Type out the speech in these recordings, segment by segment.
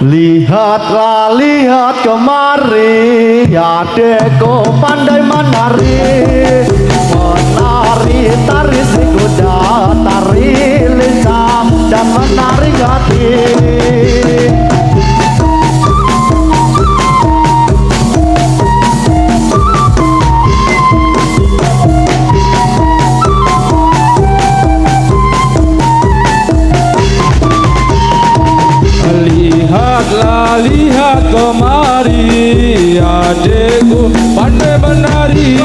Lihatlah lihat kemari, adekku pandai menari. Menari tari si kuda, tari lincah dan menari hati. Lihatlah lihat kemari, adekku pandai menari.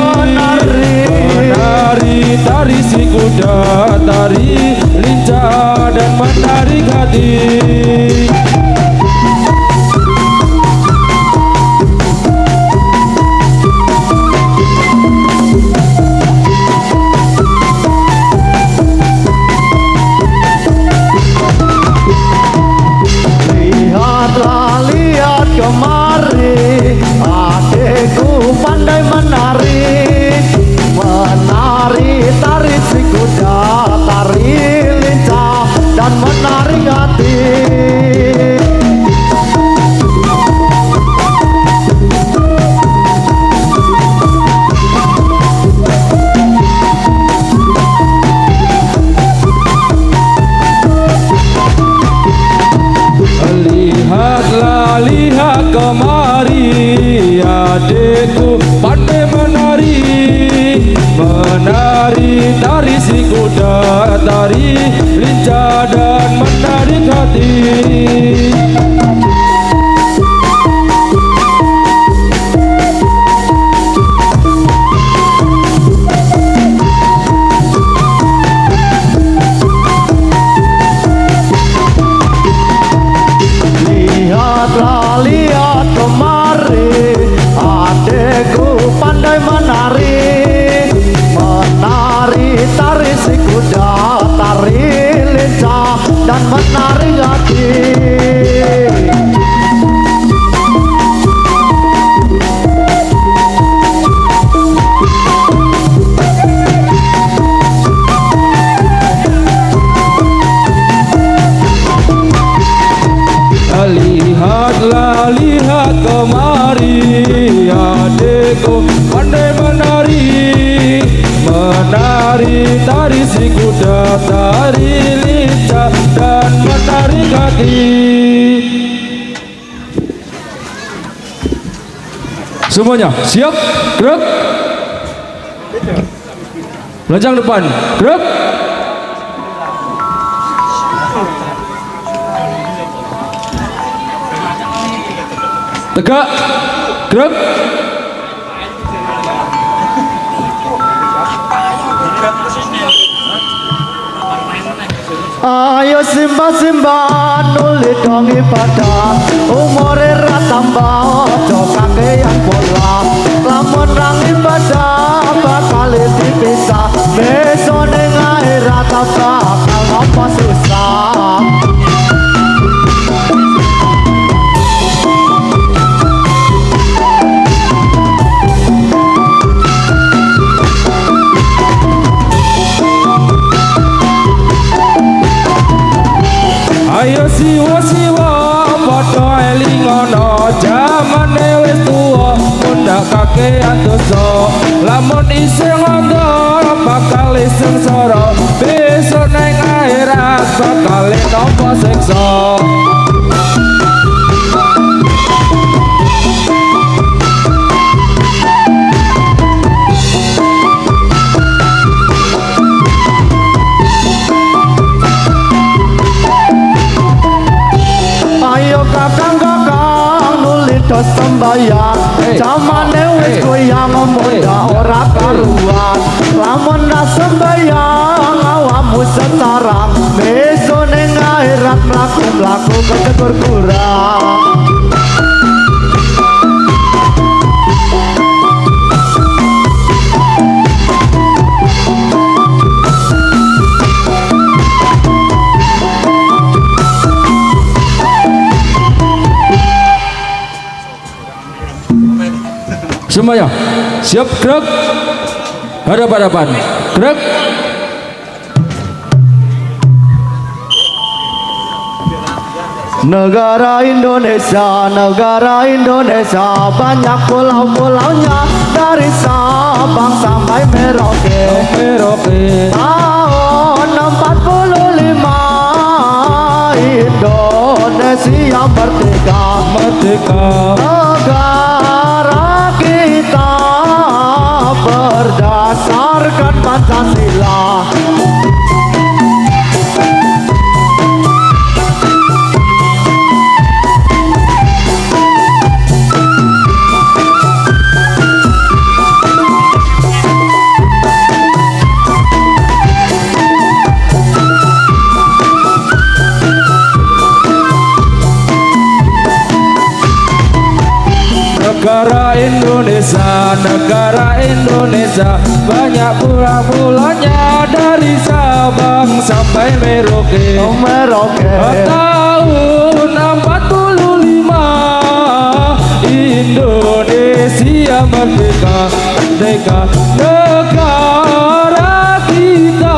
Menari tari si kuda, tari lincah dan menarik hati. Lihat kemari, adekku pandai menari. Menari tari si kuda, tari lincah dan menarik hati. Lihatlah lihat kemari, adekku pandai menari. Menari tari si kuda, tari lincah dan menarik hati. Lihatlah lihat kemari, adekku pandai menari. Menari tari si kuda, tari lincah dan menarik hati. Lihatlah lihat kemari, adekku pandai menari. Menari tari si kuda, tari lincah dan menarik hati. Semuanya siap, gerak. Belakang depan, gerak. Tegak, gerak. Ayo simba-simba nuli dong ibadah, umure ra tambah ojo kakean pola. Lamun rang ibadah bakal dipisah, besok ning akhirat bakal ngopo susah. Ayo siwa-siwa padha elingono, jamane wis tuwa mundak kakean dosa. Lamun isih ngondo bakal sengsara, besok ning akhirat bakal nampa siksa. Ayo kakang-kakang nuli do sembayang, jamane wis goyang muda ora karuan. Lamun ra sembayang awakmu setarang, besok ning akhirat mlaku-mlaku ketegur kurang. Semuanya siap, gerak. Hadap-hadapan, gerak. Negara Indonesia, negara Indonesia, banyak pulau-pulaunya dari Sabang sampai Merauke. Merauke. Tahun 45 Indonesia merdeka. Merdeka. Negara kita berdasarkan Pancasila. Negara Indonesia, negara Indonesia, banyak pulau-pulaunya dari Sabang sampai Merauke. Merauke. Tahun 45 Indonesia merdeka, merdeka. Negara kita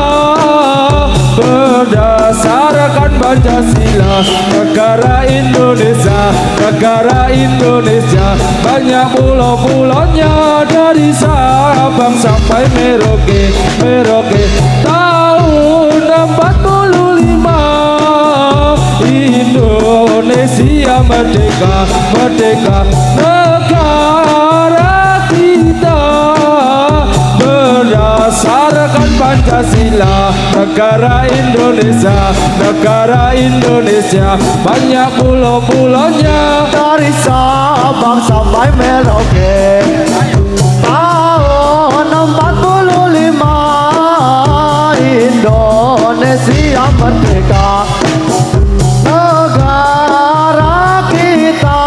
berdasarkan Pancasila. Negara Indonesia, negara Indonesia, banyak pulau-pulaunya dari Sabang sampai Merauke. Merauke. Tahun 45 Indonesia merdeka, merdeka. Negara kita berdasarkan Pancasila. Negara Indonesia, negara Indonesia, banyak pulau-pulaunya dari Sabang sampai Merauke. Tahun 45 Indonesia merdeka. Negara kita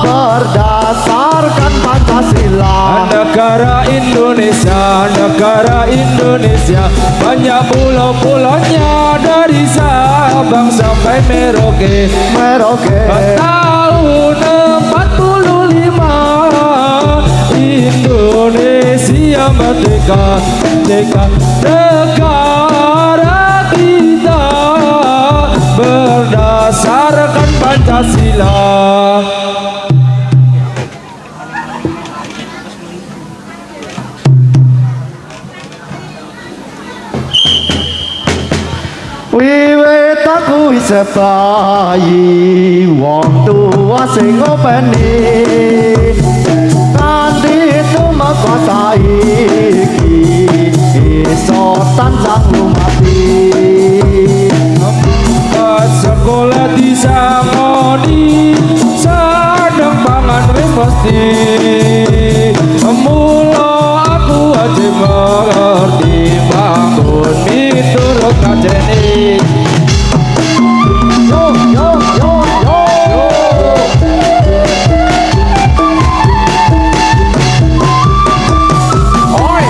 berdasarkan Pancasila. Negara Indonesia, negara Indonesia, banyak pulau-pulaunya dari Sabang sampai Merauke. Merauke. Tahun 45 Indonesia merdeka, merdeka. Negara kita berdasarkan Pancasila. Wiwit aku isih bayi, wong tua sing ngopeni nganti tumeka saiki iso tansah lumati. Sekolah disangoni sadang pangan wis mesti. Mula aku aja ngerti bangun miturut kajene. Yo yo yo yo. Oi,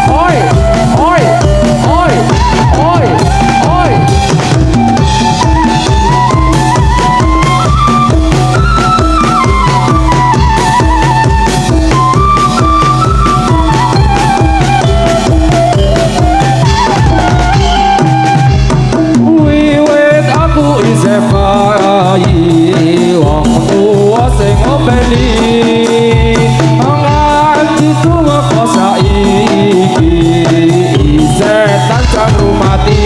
oi, oi, oi, oi, oi. Wiwit aku isih bayi, wong tua sing ngopeni nganti tumeka saiki isih tansah rumati.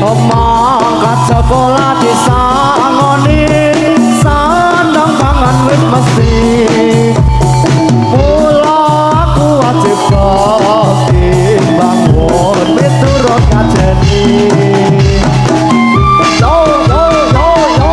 Mangkat sekolah disangoni sandang pangan wis mesti. Mula aku wajib ketimbang miturut kajeni. Yo yo yo yo.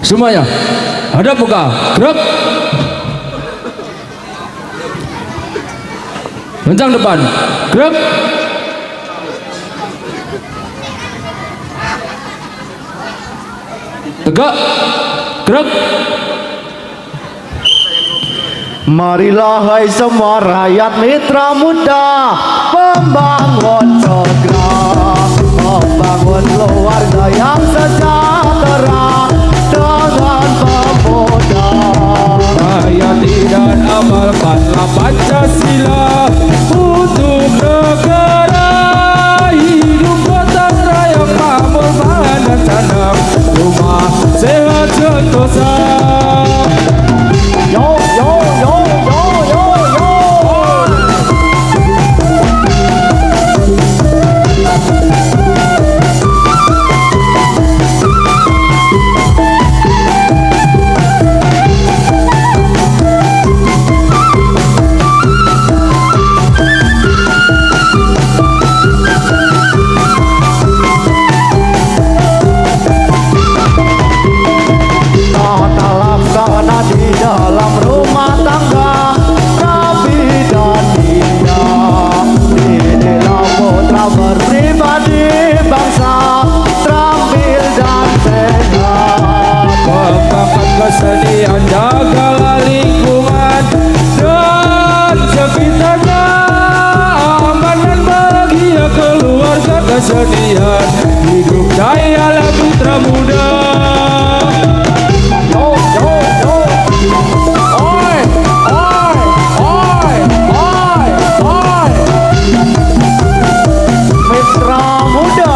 Semuanya, hadap muka, gerak. Kencang depan, gerak. tegak, gerak. Marilah hai semua rakyat mitra muda, membangun segera, membangun keluarga yang sejahtera dengan pemuda. Hayati dan amalkanlah Pancasila untuk negara, hidup gotong royong makmur pangan dan tanam, rumah sehat sentosa. Yo yo yo yo yo yo. Tata laksana di dalam rumah tangga, rapi dan indah. Inilah putra berpribadi bangsa, terampil dan sehat. Kembangkan kesenian, jagalah lingkungan dan sekitarnya, aman dan bahagia keluarga kesenian, hidup jaya lah putra muda. Yo yo yo. Oi oi oi oi oi. Mitra muda.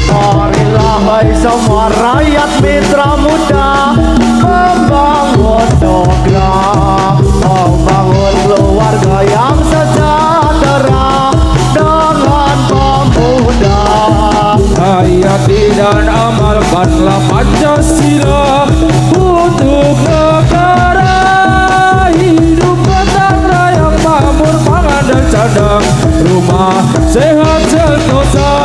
Marilah hai semua rakyat mitra muda, membangun negara, membangun keluarga yang sejahtera dengan pemuda. Hayati dan amalkanlah Pancasila untuk negara, hidup gotong royong makmur pangan dan cadang, rumah sehat sentosa.